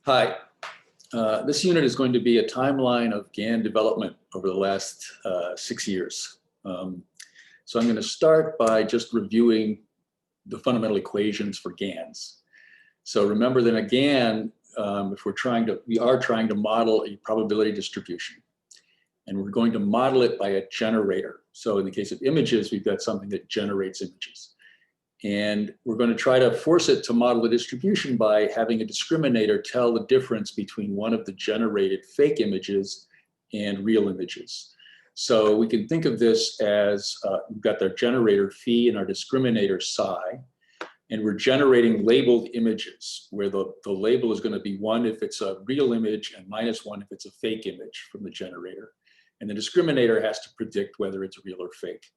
Hi, this unit is going to be a timeline of GAN development over the last 6 years. So I'm going to start by just reviewing the fundamental equations for GANs. So remember that a GAN, if we are trying to model a probability distribution, and we're going to model it by a generator. So in the case of images, we've got something that generates images. And we're going to try to force it to model the distribution by having a discriminator tell the difference between one of the generated fake images and real images. So we can think of this as we've got our generator phi and our discriminator psi, and we're generating labeled images where the label is going to be 1 if it's a real image and -1 if it's a fake image from the generator. And the discriminator has to predict whether it's real or fake.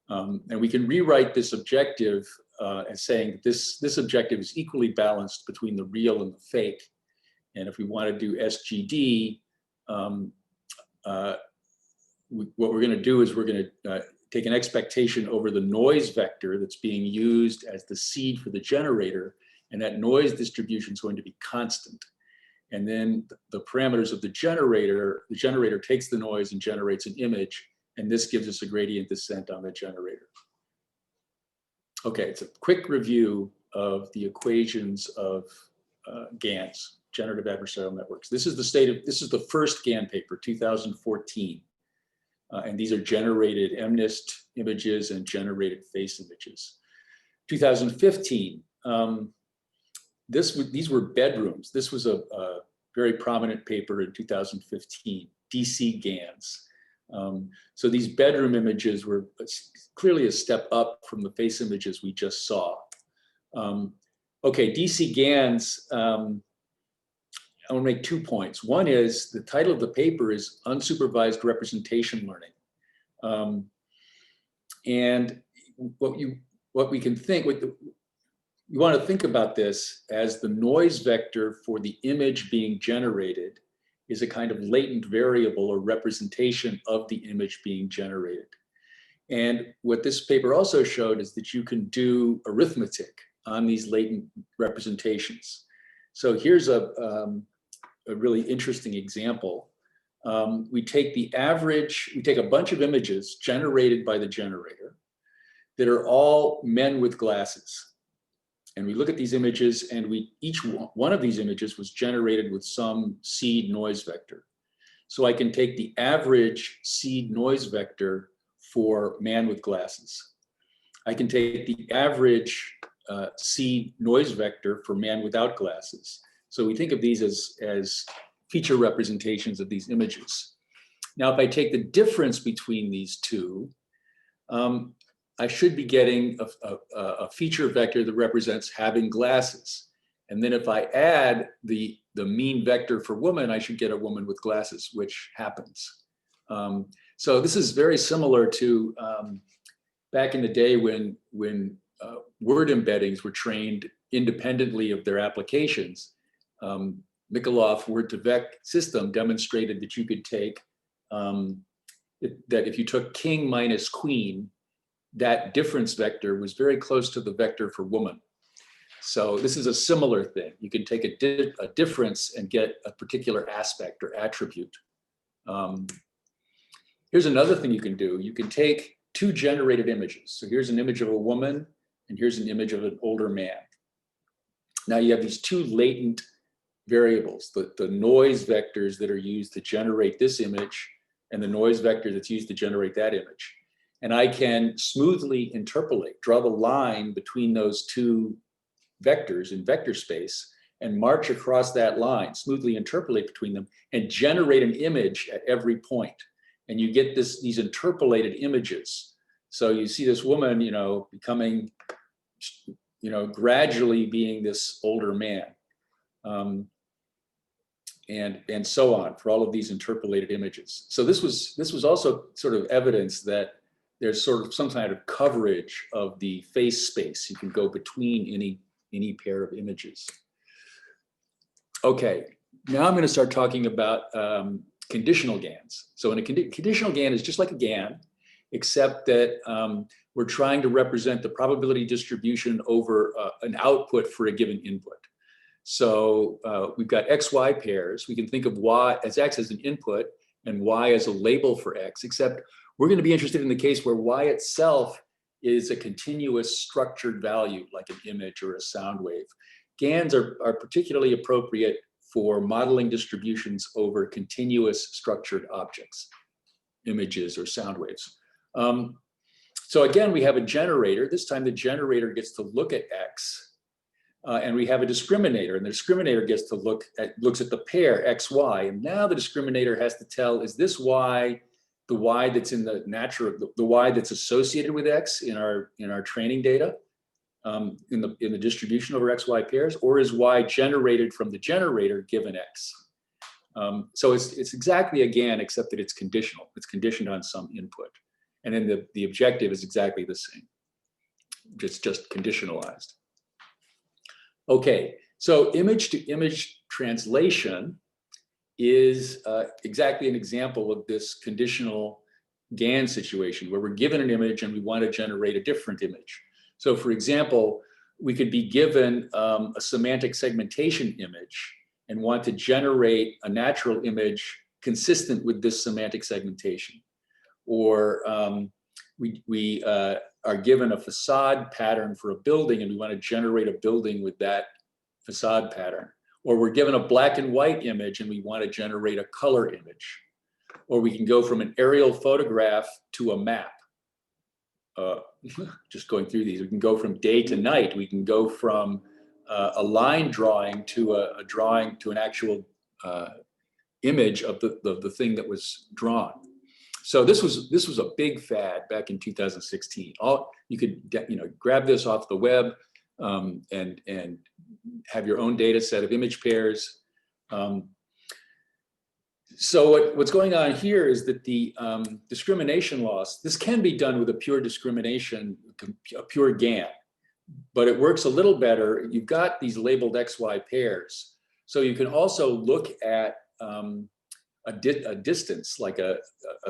And we can rewrite this objective as saying that this objective is equally balanced between the real and the fake. And if we want to do SGD, what we're going to do is we're going to take an expectation over the noise vector that's being used as the seed for the generator, and that noise distribution is going to be constant. And then the parameters of the generator takes the noise and generates an image, and this gives us a gradient descent on the generator. Okay, it's a quick review of the equations of GANs, generative adversarial networks. This is the first GAN paper, 2014. And these are generated MNIST images and generated face images. 2015, these were bedrooms. This was a very prominent paper in 2015, DC GANs. So these bedroom images were clearly a step up from the face images we just saw. Okay, DC GANs, I want to make 2 points. One is the title of the paper is Unsupervised Representation Learning. And what we can think, you want to think about this as the noise vector for the image being generated is a kind of latent variable or representation of the image being generated. And what this paper also showed is that you can do arithmetic on these latent representations. So here's a really interesting example. We take a bunch of images generated by the generator that are all men with glasses. And we look at these images, and each one of these images was generated with some seed noise vector. So I can take the average seed noise vector for man with glasses. I can take the average seed noise vector for man without glasses. So we think of these as feature representations of these images. Now, if I take the difference between these two, I should be getting a feature vector that represents having glasses. And then if I add the mean vector for woman, I should get a woman with glasses, which happens. So this is very similar to back in the day when word embeddings were trained independently of their applications. Mikolov word-to-vec system demonstrated that you could take, that if you took king minus queen, that difference vector was very close to the vector for woman. So this is a similar thing. You can take a difference and get a particular aspect or attribute. Here's another thing you can do. You can take 2 generated images. So here's an image of a woman, and here's an image of an older man. Now you have these 2 latent variables, the noise vectors that are used to generate this image and the noise vector that's used to generate that image. And I can smoothly interpolate, draw the line between those 2 vectors in vector space and march across that line, smoothly interpolate between them and generate an image at every point. And you get these interpolated images. So you see this woman, becoming, gradually being this older man. And so on for all of these interpolated images. So this was also sort of evidence that there's sort of some kind of coverage of the face space. You can go between any pair of images. Okay, now I'm going to start talking about conditional GANs. So in a conditional GAN is just like a GAN, except that we're trying to represent the probability distribution over an output for a given input. So we've got XY pairs. We can think of Y as X as an input and Y as a label for X, except we're going to be interested in the case where Y itself is a continuous structured value, like an image or a sound wave. GANs are particularly appropriate for modeling distributions over continuous structured objects, images or sound waves. So again, we have a generator. This time the generator gets to look at X, and we have a discriminator, and the discriminator gets to looks at the pair XY, and now the discriminator has to tell, is this Y the Y that's in the natural, the Y that's associated with X in our training data, in the distribution over XY pairs, or is Y generated from the generator given X? So it's exactly a GAN, except that it's conditional. It's conditioned on some input. And then the objective is exactly the same. It's just conditionalized. Okay, so image to image translation is exactly an example of this conditional GAN situation, where we're given an image and we want to generate a different image. So for example, we could be given a semantic segmentation image and want to generate a natural image consistent with this semantic segmentation. Or we are given a facade pattern for a building and we want to generate a building with that facade pattern. Or we're given a black and white image and we want to generate a color image. Or we can go from an aerial photograph to a map. Just going through these, we can go from day to night. We can go from a line drawing to a drawing to an actual image of the thing that was drawn. So this was a big fad back in 2016. You could grab this off the web and have your own data set of image pairs. So what's going on here is that the discrimination loss, this can be done with a pure discrimination, a pure GAN, but it works a little better. You've got these labeled XY pairs. So you can also look at a distance, like a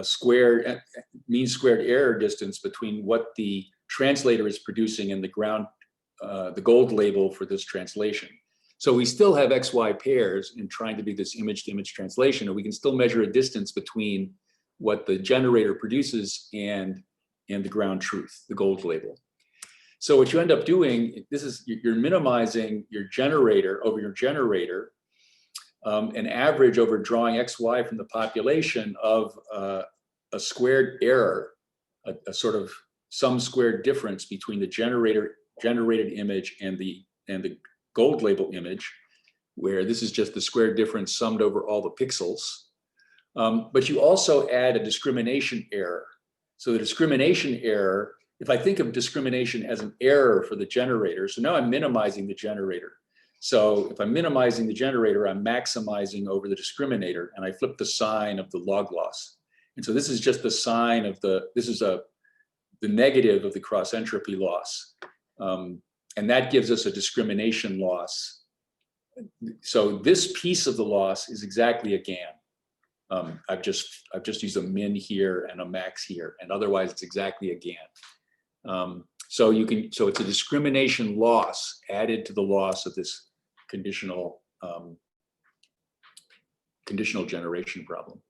square, mean squared error distance between what the translator is producing and the gold label for this translation. So we still have XY pairs in trying to do this image-to-image translation, and we can still measure a distance between what the generator produces and the ground truth, the gold label. So what you end up doing, you're minimizing your generator over your generator, an average over drawing XY from the population of a squared error, a sort of some squared difference between the generated image and the gold label image, where this is just the square difference summed over all the pixels. But you also add a discrimination error. So the discrimination error, if I think of discrimination as an error for the generator, so now I'm minimizing the generator. So if I'm minimizing the generator, I'm maximizing over the discriminator, and I flip the sign of the log loss. And so this is just the sign of the negative of the cross entropy loss. And that gives us a discrimination loss. So this piece of the loss is exactly a GAN. I've just used a min here and a max here, and otherwise it's exactly a GAN. So it's a discrimination loss added to the loss of this conditional generation problem.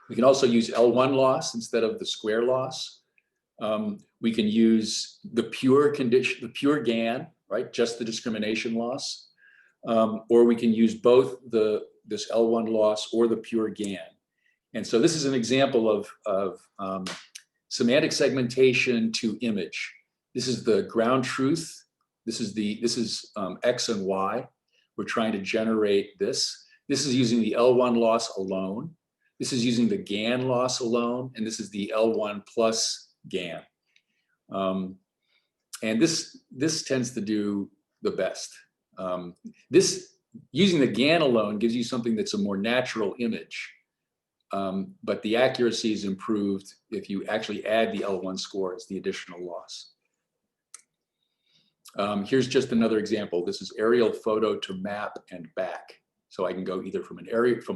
We can also use L1 loss instead of the square loss. We can use the pure GAN, right? Just the discrimination loss, or we can use both this L1 loss or the pure GAN. And so this is an example of semantic segmentation to image. This is the ground truth. This is X and Y. We're trying to generate this. This is using the L1 loss alone. This is using the GAN loss alone, and this is the L1 plus GAN. And this tends to do the best. Using the GAN alone gives you something that's a more natural image, but the accuracy is improved if you actually add the L1 score as the additional loss. Here's just another example. This is aerial photo to map and back. So I can go either from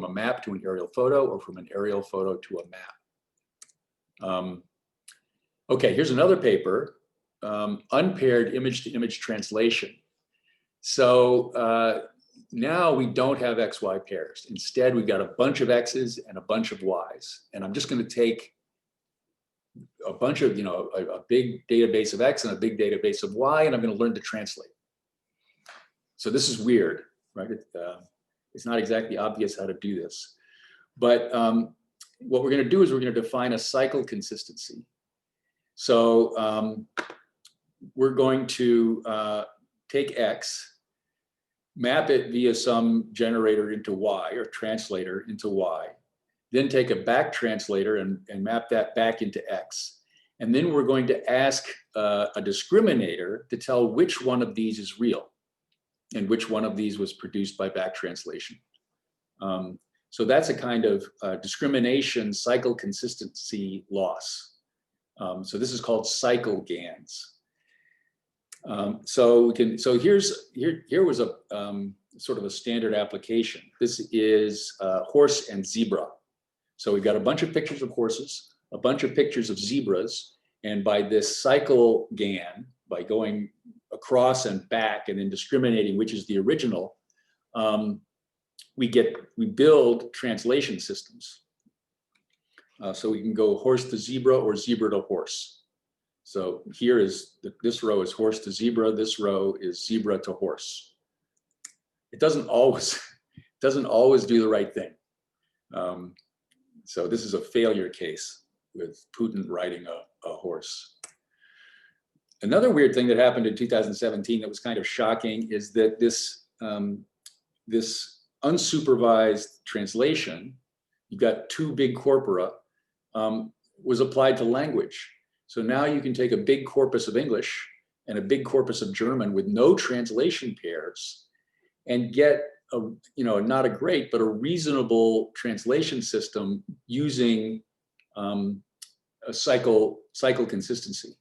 a map to an aerial photo or from an aerial photo to a map. Okay, here's another paper, unpaired image-to-image translation. So now we don't have XY pairs. Instead, we've got a bunch of X's and a bunch of Y's. And I'm just going to take a bunch of, a big database of X and a big database of Y, and I'm going to learn to translate. So this is weird, right? It's not exactly obvious how to do this. But what we're going to do is we're going to define a cycle consistency. So we're going to take X, map it via some generator into Y or translator into Y, then take a back translator and map that back into X. And then we're going to ask a discriminator to tell which one of these is real and which one of these was produced by back translation. So that's a kind of discrimination cycle consistency loss. So this is called cycle GANs. So here was a sort of a standard application. This is horse and zebra. So we've got a bunch of pictures of horses, a bunch of pictures of zebras, and by this cycle GAN, by going across and back and then discriminating which is the original, we build translation systems. So we can go horse to zebra or zebra to horse. So here is, this row is horse to zebra, this row is zebra to horse. It doesn't always do the right thing. So this is a failure case with Putin riding a horse. Another weird thing that happened in 2017 that was kind of shocking is that this unsupervised translation, you've got two big corpora, was applied to language. So now you can take a big corpus of English and a big corpus of German with no translation pairs and get not a great, but a reasonable translation system using a cycle consistency.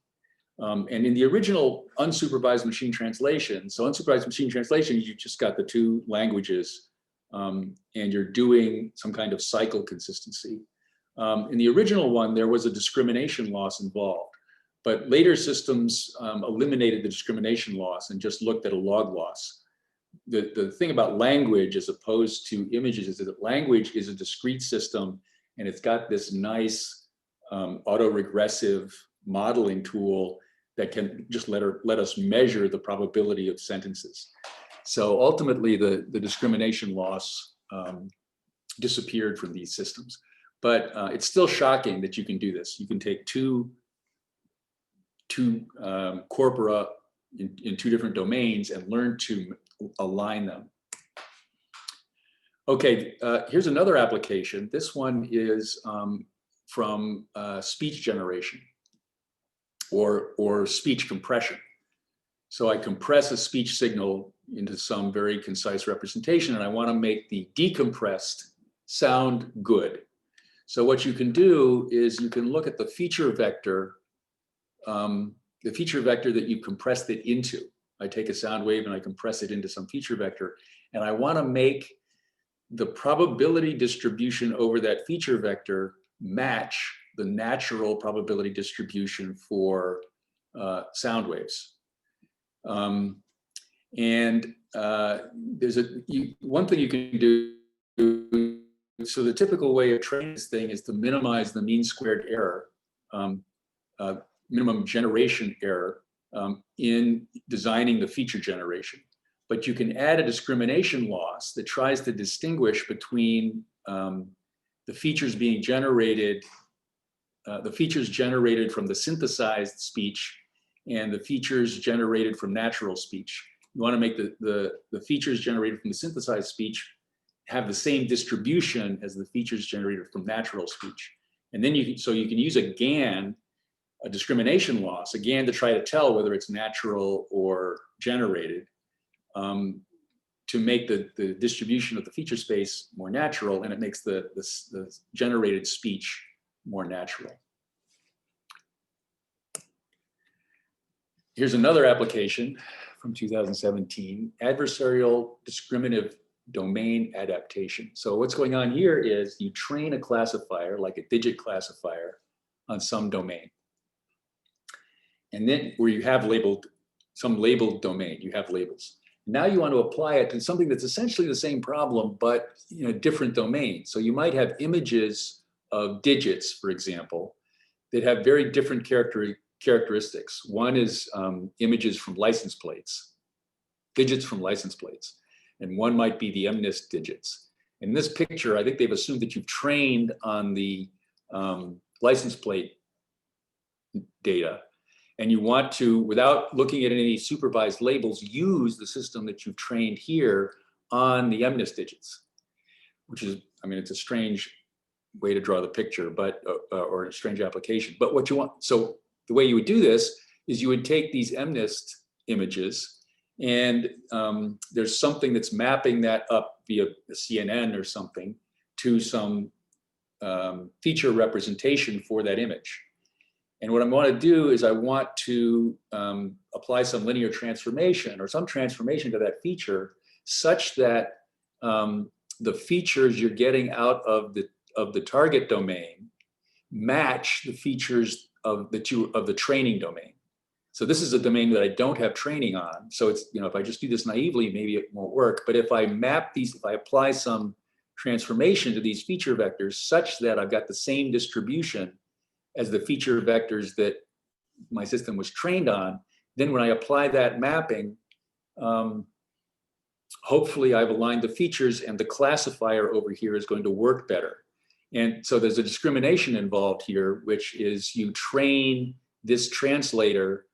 And in the original unsupervised machine translation, so unsupervised machine translation, you just got the two languages and you're doing some kind of cycle consistency. In the original one, there was a discrimination loss involved, but later systems eliminated the discrimination loss and just looked at a log loss. The thing about language as opposed to images is that language is a discrete system and it's got this nice autoregressive modeling tool that can just let us measure the probability of sentences. So ultimately the discrimination loss disappeared from these systems. But it's still shocking that you can do this. You can take two corpora in two different domains and learn to align them. Okay, here's another application. This one is from speech generation or speech compression. So I compress a speech signal into some very concise representation, and I want to make the decompressed sound good. So what you can do is you can look at the feature vector that you compressed it into. I take a sound wave and I compress it into some feature vector, and I want to make the probability distribution over that feature vector match the natural probability distribution for sound waves. There's one thing you can do. So the typical way of training this thing is to minimize the mean squared error, minimum generation error in designing the feature generation. But you can add a discrimination loss that tries to distinguish between the features being generated, the features generated from the synthesized speech and the features generated from natural speech. You want to make the features generated from the synthesized speech have the same distribution as the features generated from natural speech. And then you can use a GAN, a discrimination loss, a GAN to try to tell whether it's natural or generated, to make the distribution of the feature space more natural, and it makes the generated speech more natural. Here's another application from 2017, adversarial discriminative domain adaptation. So what's going on here is you train a classifier, like a digit classifier, on some domain. And then where you have labeled, some labeled domain, you have labels. Now you want to apply it to something that's essentially the same problem, but in a different domain. So you might have images of digits, for example, that have very different characteristics. One is images from license plates, digits from license plates, and one might be the MNIST digits. In this picture, I think they've assumed that you've trained on the license plate data, and you want to, without looking at any supervised labels, use the system that you've trained here on the MNIST digits, which is, I mean, it's a strange way to draw the picture, but or a strange application. But what you want, so the way you would do this is you would take these MNIST images, and there's something that's mapping that up via a CNN or something to some feature representation for that image. And what I want to do is I want to apply some linear transformation or some transformation to that feature such that the features you're getting out of the target domain match the features of the training domain. So this is a domain that I don't have training on. So it's, you know, if I just do this naively, maybe it won't work. But if I map these, if I apply some transformation to these feature vectors such that I've got the same distribution as the feature vectors that my system was trained on, then when I apply that mapping, hopefully I've aligned the features and the classifier over here is going to work better. And so there's a discrimination involved here, which is you train this translator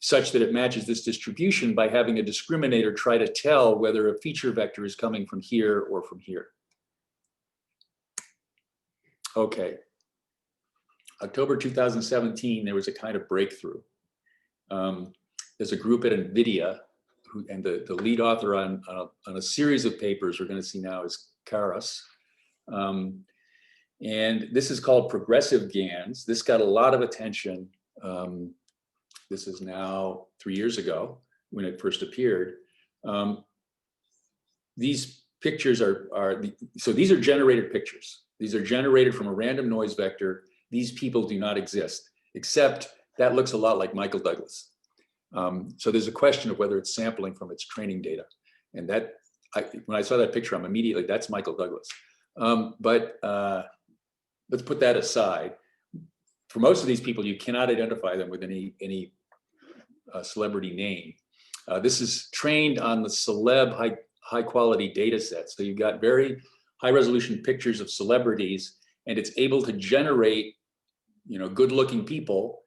such that it matches this distribution by having a discriminator try to tell whether a feature vector is coming from here or from here. Okay. October 2017, there was a kind of breakthrough. There's a group at NVIDIA, and the lead author on a series of papers we're going to see now is Karas. And this is called progressive GANs. This got a lot of attention. This is now 3 years ago when it first appeared. These pictures so these are generated pictures. These are generated from a random noise vector. These people do not exist, except that looks a lot like Michael Douglas. So there's a question of whether it's sampling from its training data. And that, when I saw that picture, I'm immediately, that's Michael Douglas. But let's put that aside. For most of these people, you cannot identify them with any celebrity name. This is trained on the celeb high quality data set. So you've got very high resolution pictures of celebrities, and it's able to generate, you know, good looking people.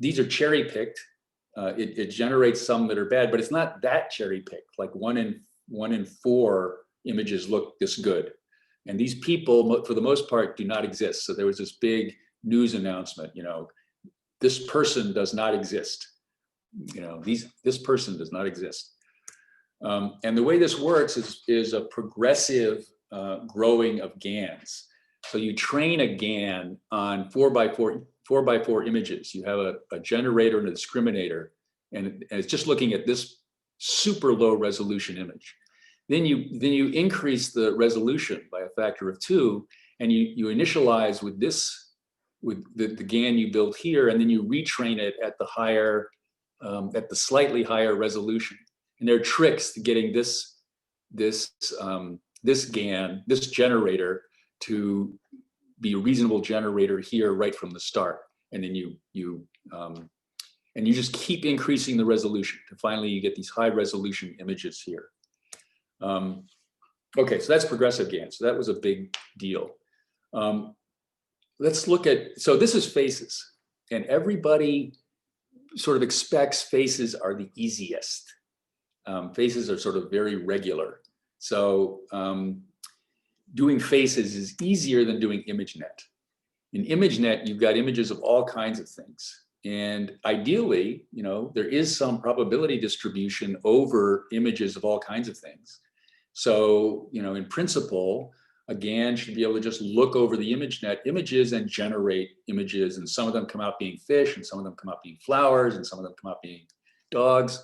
These are cherry picked. It generates some that are bad, but it's not that cherry picked. Like one in four images look this good. And these people, for the most part, do not exist. So there was this big news announcement, you know, this person does not exist. You know, this person does not exist. And the way this works is a progressive growing of GANs. So you train a GAN on 4x4 images. You have a generator and a discriminator, and it's just looking at this super low resolution image. Then you increase the resolution by a factor of 2, and you initialize with the GAN you built here, and then you retrain it at the higher, at the slightly higher resolution. And there are tricks to getting this GAN, this generator, to be a reasonable generator here right from the start. And then you just keep increasing the resolution to finally you get these high resolution images here. Okay, so that's progressive GAN. So that was a big deal. Let's look at, so this is faces, and everybody sort of expects faces are the easiest. Faces are sort of very regular. So doing faces is easier than doing ImageNet. In ImageNet, you've got images of all kinds of things. And ideally, you know, there is some probability distribution over images of all kinds of things. So, you know, in principle, a GAN should be able to just look over the ImageNet images and generate images. And some of them come out being fish, and some of them come out being flowers, and some of them come out being dogs.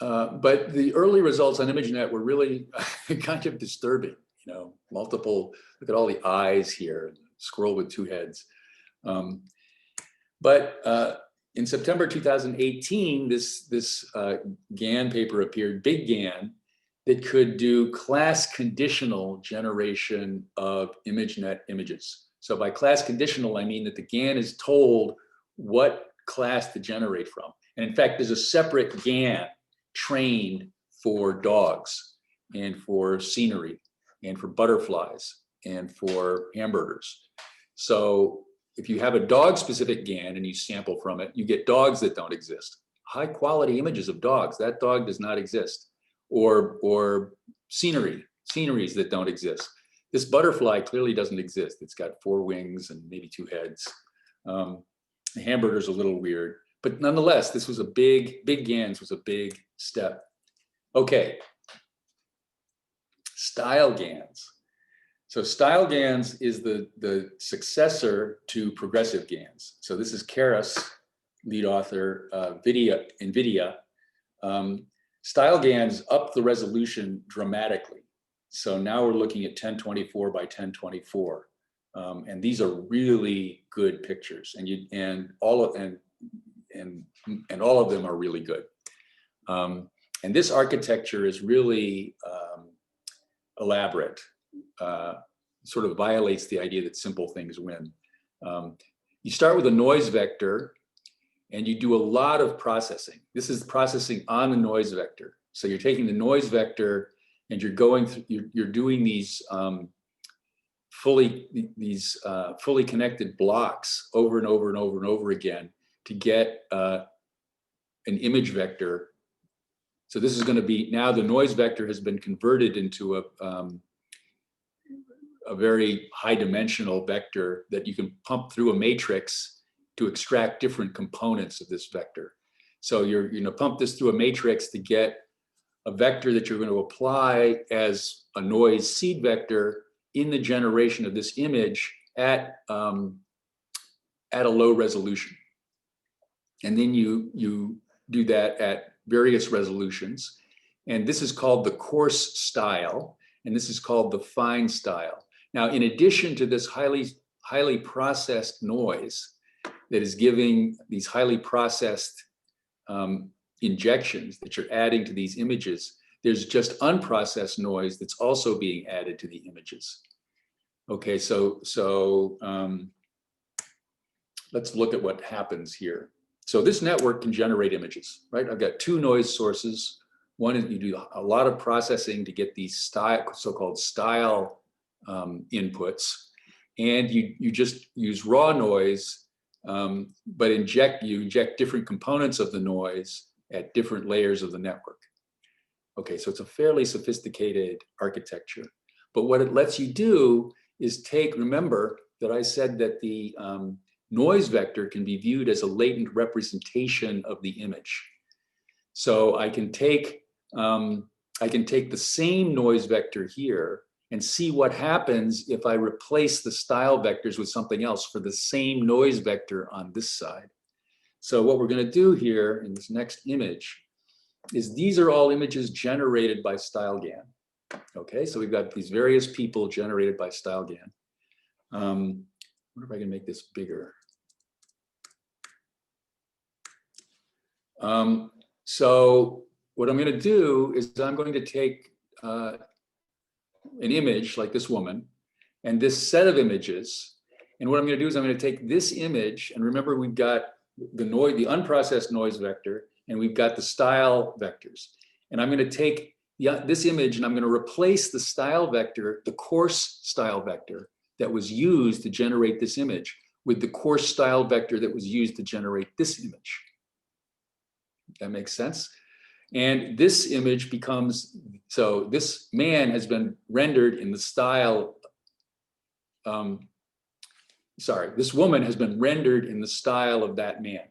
But the early results on ImageNet were really kind of disturbing. You know, multiple, look at all the eyes here, squirrel with 2 heads. But in September 2018, this GAN paper appeared, Big GAN, that could do class conditional generation of ImageNet images. So by class conditional, I mean that the GAN is told what class to generate from. And in fact, there's a separate GAN trained for dogs and for scenery and for butterflies and for hamburgers. So if you have a dog-specific GAN and you sample from it, you get dogs that don't exist. High-quality images of dogs. That dog does not exist. Or sceneries that don't exist. This butterfly clearly doesn't exist. It's got 4 wings and maybe 2 heads. The hamburger's a little weird, but nonetheless, this was a big GANs was a big step. Okay, style GANs. So style GANs is the successor to progressive GANs. So this is Karas, lead author, NVIDIA. Style GANs up the resolution dramatically. So now we're looking at 1024 by 1024. And these are really good pictures, and all of them are really good. And this architecture is really elaborate. Sort of violates the idea that simple things win. You start with a noise vector, and you do a lot of processing. This is processing on the noise vector. So you're taking the noise vector, and you're going through. You're doing these fully connected blocks over and over and over and over again to get an image vector. So this is going to be, now the noise vector has been converted into a very high dimensional vector that you can pump through a matrix to extract different components of this vector. So you're going to pump this through a matrix to get a vector that you're going to apply as a noise seed vector in the generation of this image at a low resolution. And then you do that at various resolutions. And this is called the coarse style, and this is called the fine style. Now, in addition to this highly processed noise that is giving these highly processed injections that you're adding to these images, there's just unprocessed noise that's also being added to the images. Okay, so let's look at what happens here. So this network can generate images, right? I've got 2 noise sources. One is you do a lot of processing to get these so-called style inputs, and you just use raw noise, but you inject different components of the noise at different layers of the network. Okay, so it's a fairly sophisticated architecture. But what it lets you do is remember that I said that the noise vector can be viewed as a latent representation of the image. So I can take the same noise vector here and see what happens if I replace the style vectors with something else for the same noise vector on this side. So what we're going to do here in this next image is these are all images generated by StyleGAN. Okay, so we've got these various people generated by StyleGAN. I wonder if I can make this bigger. So what I'm going to do is I'm going to take an image like this woman and this set of images. And what I'm going to do is I'm going to take this image, and remember we've got the unprocessed noise vector, and we've got the style vectors. And I'm going to take this image and I'm going to replace the style vector, the coarse style vector that was used to generate this image, with the coarse style vector that was used to generate this image. That makes sense? And this image becomes, so this man has been rendered in the style, this woman has been rendered in the style of that man.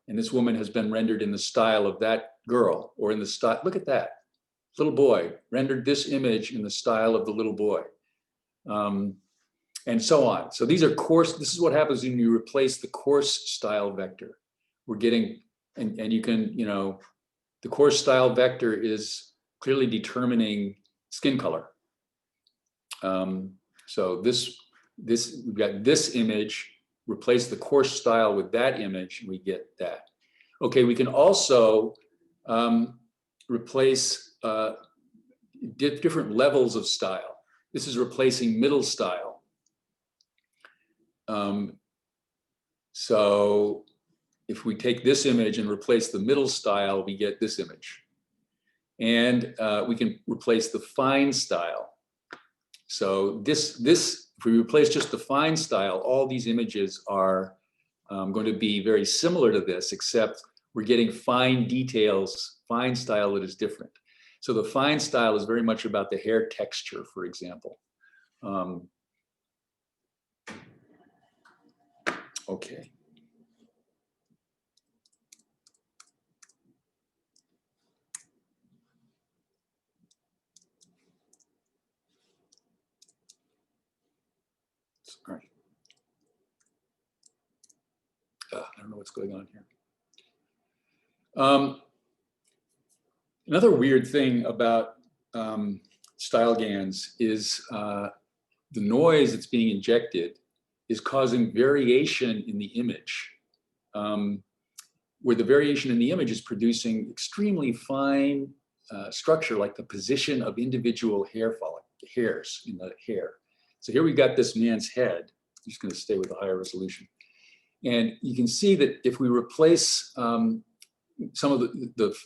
And this woman has been rendered in the style of that girl, or in the style, look at that, little boy, rendered this image in the style of the little boy. And so on. So these are coarse, this is what happens when you replace the coarse style vector. We're getting, and you can, the coarse style vector is clearly determining skin color. So we've got this image replace the coarse style with that image, and we get that. Okay, we can also replace different levels of style. This is replacing middle style. So if we take this image and replace the middle style, we get this image. And we can replace the fine style. So if we replace just the fine style, all these images are going to be very similar to this, except we're getting fine details, fine style that is different. So the fine style is very much about the hair texture, for example. Okay. Sorry. I don't know what's going on here. Another weird thing about style GANs is the noise that's being injected is causing variation in the image, where the variation in the image is producing extremely fine structure, like the position of individual hairs in the hair. So here we've got this man's head. I'm just going to stay with a higher resolution. And you can see that if we replace some of the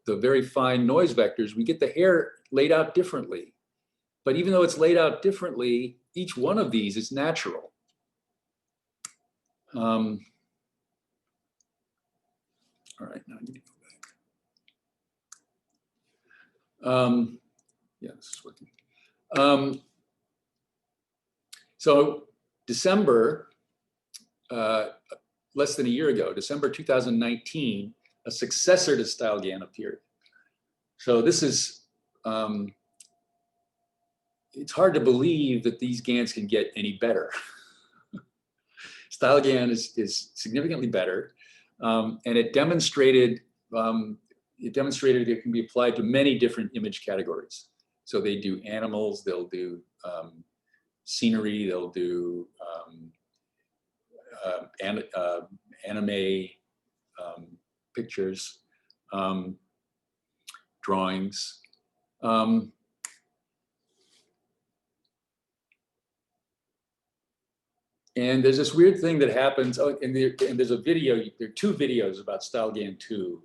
very fine noise vectors, we get the hair laid out differently. But even though it's laid out differently, each one of these is natural. All right, now I need to go back. Yeah, this is working. So December, less than a year ago, December 2019, a successor to StyleGAN appeared. So this is, it's hard to believe that these GANs can get any better. StyleGAN is significantly better, and it demonstrated it can be applied to many different image categories. So they do animals, they'll do scenery, they'll do anime pictures, drawings. And there's this weird thing that happens. Oh, and there's a video. There are 2 videos about StyleGAN 2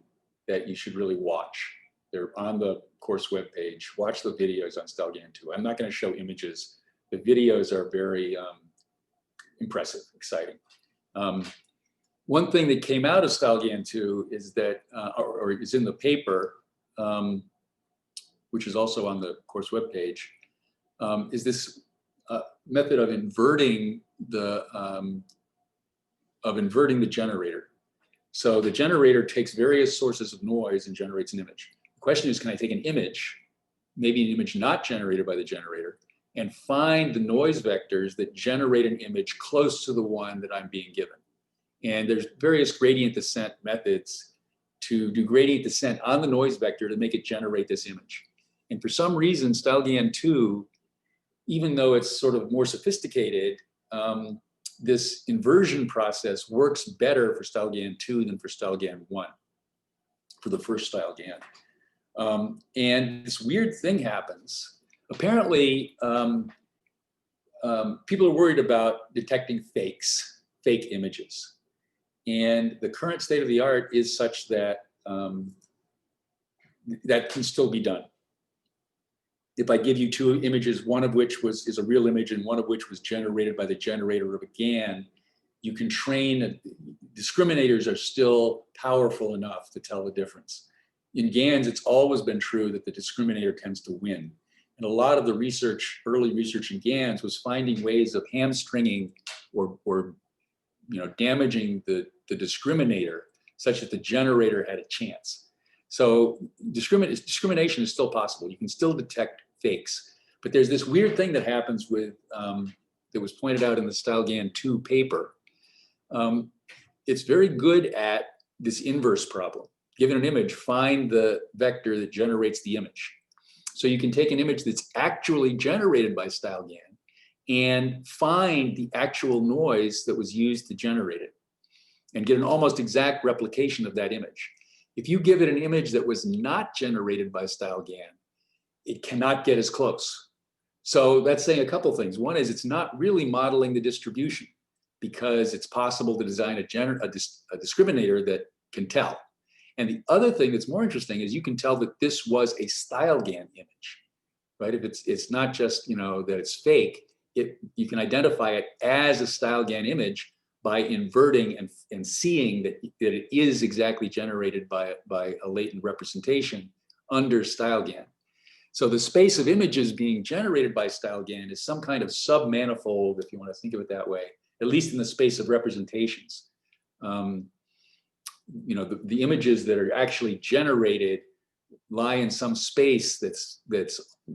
that you should really watch. They're on the course webpage. Watch the videos on StyleGAN 2. I'm not going to show images. The videos are very impressive, exciting. One thing that came out of StyleGAN 2 is that, or is in the paper, which is also on the course webpage, is this method of inverting the generator. So the generator takes various sources of noise and generates an image. The question is, can I take an image, maybe an image not generated by the generator, and find the noise vectors that generate an image close to the one that I'm being given? And there's various gradient descent methods to do gradient descent on the noise vector to make it generate this image. And for some reason, StyleGAN 2, even though it's sort of more sophisticated, this inversion process works better for StyleGAN 2 than for StyleGAN 1, for the first StyleGAN. And this weird thing happens. Apparently, people are worried about detecting fake images. And the current state of the art is such that that can still be done. If I give you 2 images, one of which is a real image and one of which was generated by the generator of a GAN, you can train, discriminators are still powerful enough to tell the difference. In GANs, it's always been true that the discriminator tends to win. And a lot of the research, early research in GANs, was finding ways of hamstringing or damaging the discriminator such that the generator had a chance. So discrimination is still possible. You can still detect fakes. But there's this weird thing that happens with, that was pointed out in the StyleGAN 2 paper. It's very good at this inverse problem. Given an image, find the vector that generates the image. So you can take an image that's actually generated by StyleGAN and find the actual noise that was used to generate it and get an almost exact replication of that image. If you give it an image that was not generated by StyleGAN, it cannot get as close. So that's saying a couple things. One is it's not really modeling the distribution, because it's possible to design a discriminator that can tell. And the other thing that's more interesting is you can tell that this was a StyleGAN image, right? If it's not just, you know, that it's fake, you can identify it as a StyleGAN image by inverting and seeing that it is exactly generated by a latent representation under StyleGAN. So the space of images being generated by StyleGAN is some kind of submanifold, if you want to think of it that way, at least in the space of representations. You know, the images that are actually generated lie in some space that's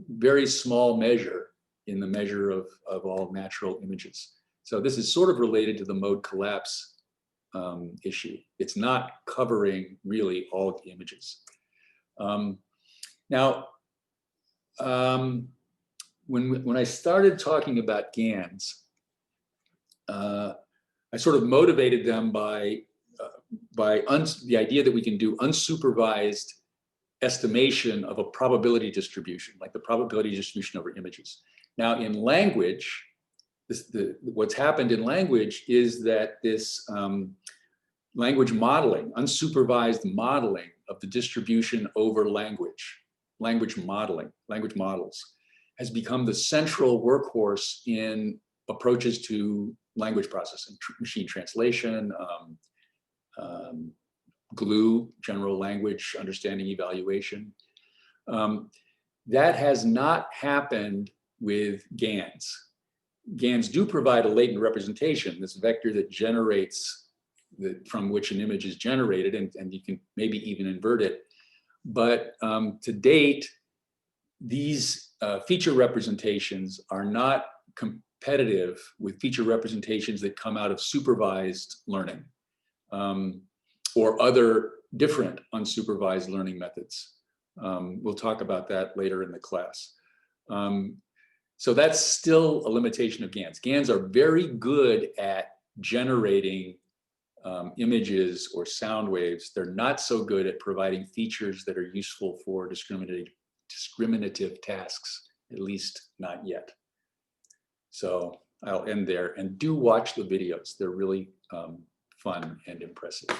very small measure in the measure of all natural images. So this is sort of related to the mode collapse issue. It's not covering really all of the images. Now, when I started talking about GANs, I sort of motivated them by the idea that we can do unsupervised estimation of a probability distribution, like the probability distribution over images. Now, in language, what's happened in language is that this language modeling, unsupervised modeling of the distribution over language models, has become the central workhorse in approaches to language processing, machine translation, GLUE, general language understanding evaluation. That has not happened with GANs. GANs do provide a latent representation, this vector that generates, from which an image is generated, and you can maybe even invert it. But to date, these feature representations are not competitive with feature representations that come out of supervised learning or other different unsupervised learning methods. We'll talk about that later in the class. So that's still a limitation of GANs. GANs are very good at generating images or sound waves. They're not so good at providing features that are useful for discriminative tasks, at least not yet. So I'll end there, and do watch the videos. They're really fun and impressive.